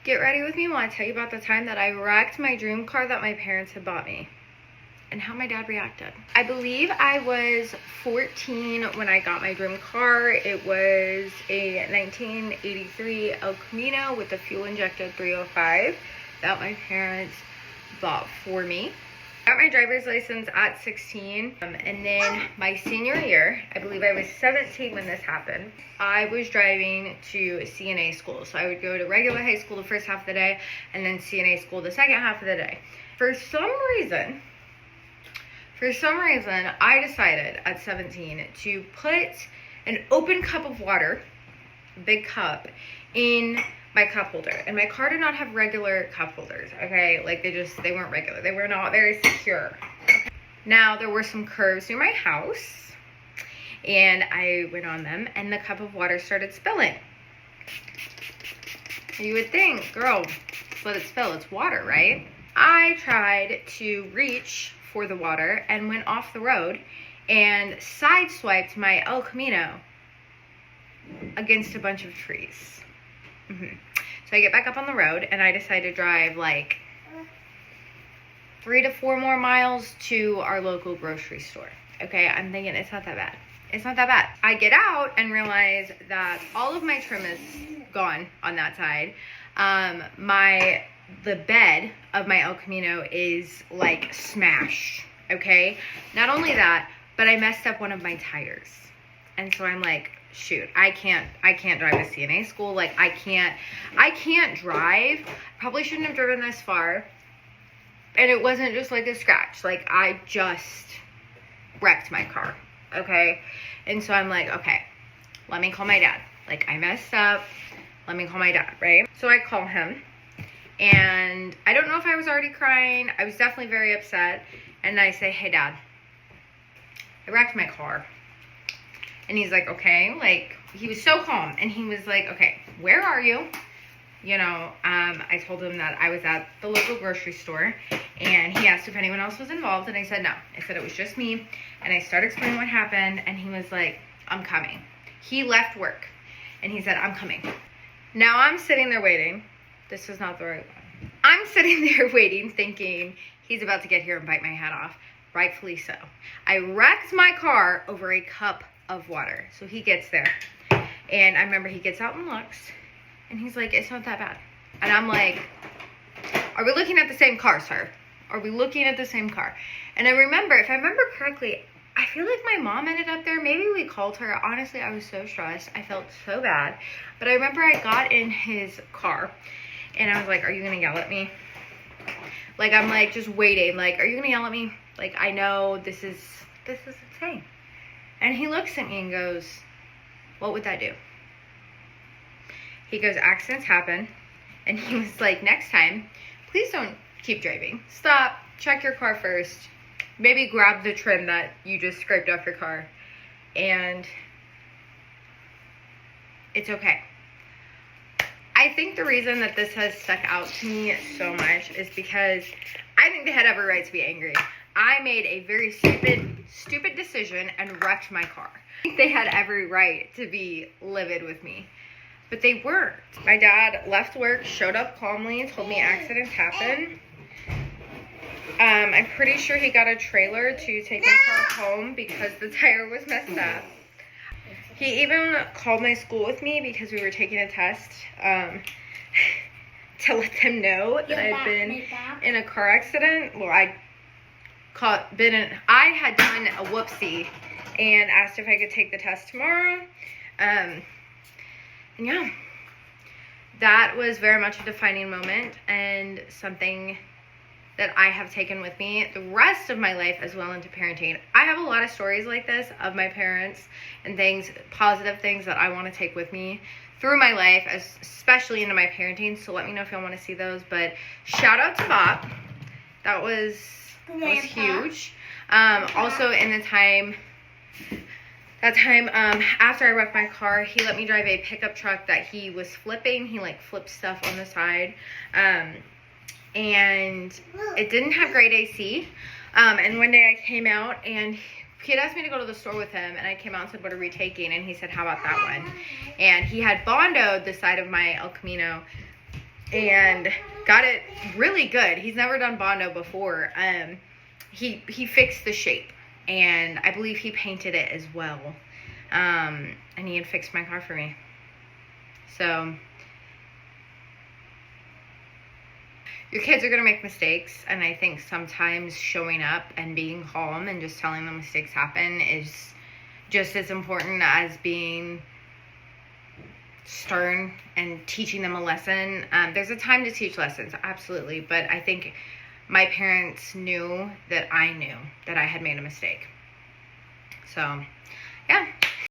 Get ready with me while I tell you about the time that I wrecked my dream car that my parents had bought me and how my dad reacted. I believe I was 14 when I got my dream car. It was a 1983 El Camino with a fuel-injected 305 that my parents bought for me. I got my driver's license at 16, and then my senior year, I believe I was 17 when this happened, I was driving to CNA school. So I would go to regular high school the first half of the day and then CNA school the second half of the day. For some reason, I decided at 17 to put an open cup of water, big cup, in my cup holder. And my car did not have regular cup holders, okay? Like they weren't regular. They were not very secure. Okay? Now, there were some curves near my house, and I went on them, and the cup of water started spilling. You would think, girl, just let it spill. It's water, right? I tried to reach for the water and went off the road and sideswiped my El Camino against a bunch of trees. So I get back up on the road and I decide to drive like 3 to 4 more miles to our local grocery store. Okay, I'm thinking it's not that bad. It's not that bad. I get out and realize that all of my trim is gone on that side. The bed of my El Camino is like smashed, okay? Not only that, but I messed up one of my tires. And so I'm like, shoot, I can't drive to CNA school. Like I can't drive. Probably shouldn't have driven this far. And it wasn't just like a scratch. Like I just wrecked my car, okay? And so I'm like, okay, let me call my dad. Like I messed up. Let me call my dad, right? So I call him. And I don't know if I was already crying. I was definitely very upset. And I say, hey, Dad, I wrecked my car. And he's like, okay. Like, he was so calm. And he was like, okay, where are you? You know, I told him that I was at the local grocery store. And he asked if anyone else was involved. And I said, no. I said, it was just me. And I started explaining what happened. And he was like, I'm coming. He left work. And he said, I'm coming. Now I'm sitting there waiting. This is not the right one. I'm sitting there waiting, thinking he's about to get here and bite my head off. Rightfully so. I wrecked my car over a cup of water. So he gets there. And I remember he gets out and looks. And he's like, it's not that bad. And I'm like, are we looking at the same car, sir? Are we looking at the same car? And I remember, if I remember correctly, I feel like my mom ended up there. Maybe we called her. Honestly, I was so stressed. I felt so bad. But I remember I got in his car. And I was like, are you going to yell at me? Like, I'm like, just waiting. Like, are you going to yell at me? Like, I know this is insane. And he looks at me and goes, what would that do? He goes, accidents happen. And he was like, next time, please don't keep driving. Stop. Check your car first. Maybe grab the trim that you just scraped off your car. And it's okay. I think the reason that this has stuck out to me so much is because I think they had every right to be angry. I made a very stupid decision and wrecked my car. I think they had every right to be livid with me, but they weren't. My dad left work, showed up calmly, told me accidents happen. I'm pretty sure he got a trailer to take my car home because the tire was messed up. He even called my school with me because we were taking a test to let them know that I'd been in a car accident. Well, I had done a whoopsie and asked if I could take the test tomorrow. And yeah, that was very much a defining moment and something that I have taken with me the rest of my life as well into parenting. I have a lot of stories like this of my parents and things, positive things that I want to take with me through my life, especially into my parenting. So let me know if y'all want to see those. But shout out to Bob. That was huge. Also in the time after I wrecked my car, he let me drive a pickup truck that he was flipping. He like flipped stuff on the side. And it didn't have great AC. And one day I came out and he had asked me to go to the store with him, and I came out and said, what are we taking? And he said, how about that one? And he had Bondoed the side of my El Camino and got it really good. He's never done Bondo before. He fixed the shape, and I believe he painted it as well. And he had fixed my car for me. So your kids are going to make mistakes, and I think sometimes showing up and being calm and just telling them mistakes happen is just as important as being stern and teaching them a lesson. There's a time to teach lessons, absolutely, but I think my parents knew that I knew that I had made a mistake. So, yeah.